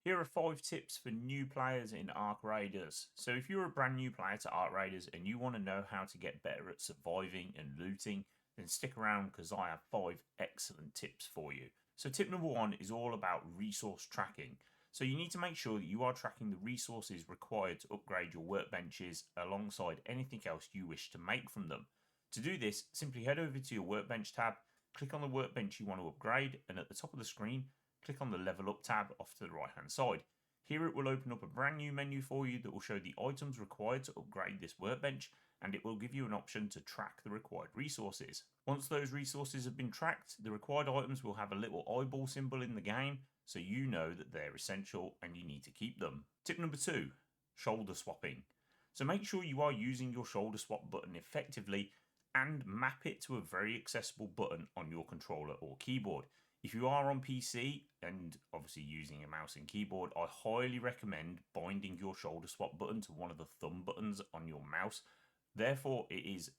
Here are 5 tips for new players in Ark Raiders. So if you're a brand new player to Ark Raiders and you want to know how to get better at surviving and looting, then stick around because I have 5 excellent tips for you. So tip number 1 is all about resource tracking. So you need to make sure that you are tracking the resources required to upgrade your workbenches alongside anything else you wish to make from them. To do this, simply head over to your workbench tab, click on the workbench you want to upgrade, and at the top of the screen, click on the level up tab off to the right hand side. Here it will open up a brand new menu for you that will show the items required to upgrade this workbench, and it will give you an option to track the required resources. Once those resources have been tracked, the required items will have a little eyeball symbol in the game, so you know that they're essential and you need to keep them. Tip number 2, shoulder swapping. So make sure you are using your shoulder swap button effectively and map it to a very accessible button on your controller or keyboard. If you are on PC and obviously using a mouse and keyboard, I highly recommend binding your shoulder swap button to one of the thumb buttons on your mouse. Therefore, it is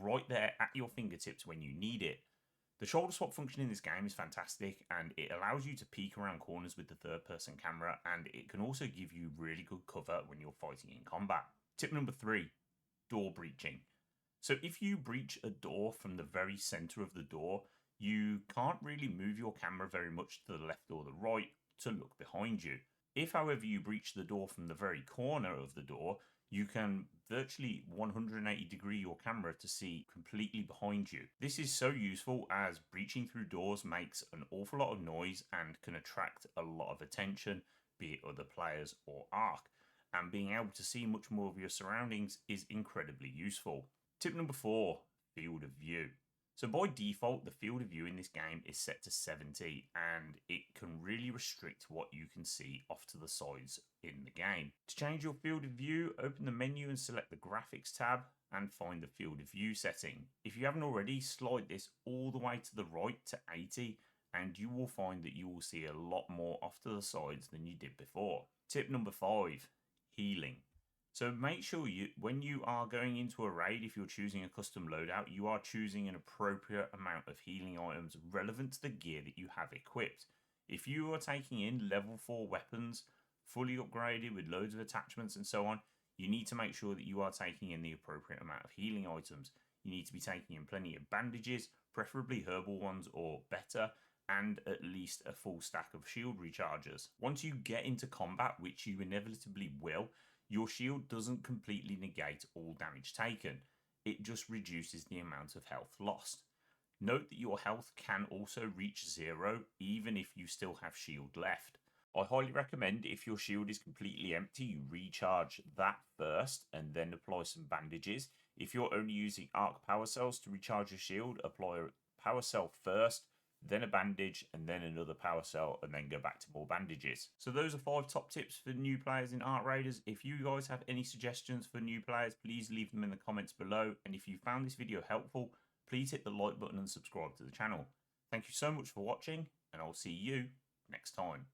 right there at your fingertips when you need it. The shoulder swap function in this game is fantastic and it allows you to peek around corners with the third person camera, and it can also give you really good cover when you're fighting in combat. Tip number 3, door breaching. So if you breach a door from the very center of the door, you can't really move your camera very much to the left or the right to look behind you. If, however, you breach the door from the very corner of the door, you can virtually 180 degree your camera to see completely behind you. This is so useful as breaching through doors makes an awful lot of noise and can attract a lot of attention, be it other players or Ark. And being able to see much more of your surroundings is incredibly useful. Tip number 4, field of view. So by default, the field of view in this game is set to 70, and it can really restrict what you can see off to the sides in the game. To change your field of view, open the menu and select the graphics tab and find the field of view setting. If you haven't already, slide this all the way to the right to 80, and you will find that you will see a lot more off to the sides than you did before. Tip number 5, healing. So make sure when you are going into a raid, if you're choosing a custom loadout, you are choosing an appropriate amount of healing items relevant to the gear that you have equipped. If you are taking in level 4 weapons, fully upgraded with loads of attachments and so on, you need to make sure that you are taking in the appropriate amount of healing items. You need to be taking in plenty of bandages, preferably herbal ones or better, and at least a full stack of shield rechargers. Once you get into combat, which you inevitably will, your shield doesn't completely negate all damage taken. It just reduces the amount of health lost. Note that your health can also reach 0 even if you still have shield left. I highly recommend, if your shield is completely empty, you recharge that first and then apply some bandages. If you're only using Arc Power Cells to recharge your shield, apply a Power Cell first, then a bandage, and then another power cell, and then go back to more bandages. So those are 5 top tips for new players in Ark Raiders. If you guys have any suggestions for new players, please leave them in the comments below. And if you found this video helpful, please hit the like button and subscribe to the channel. Thank you so much for watching, and I'll see you next time.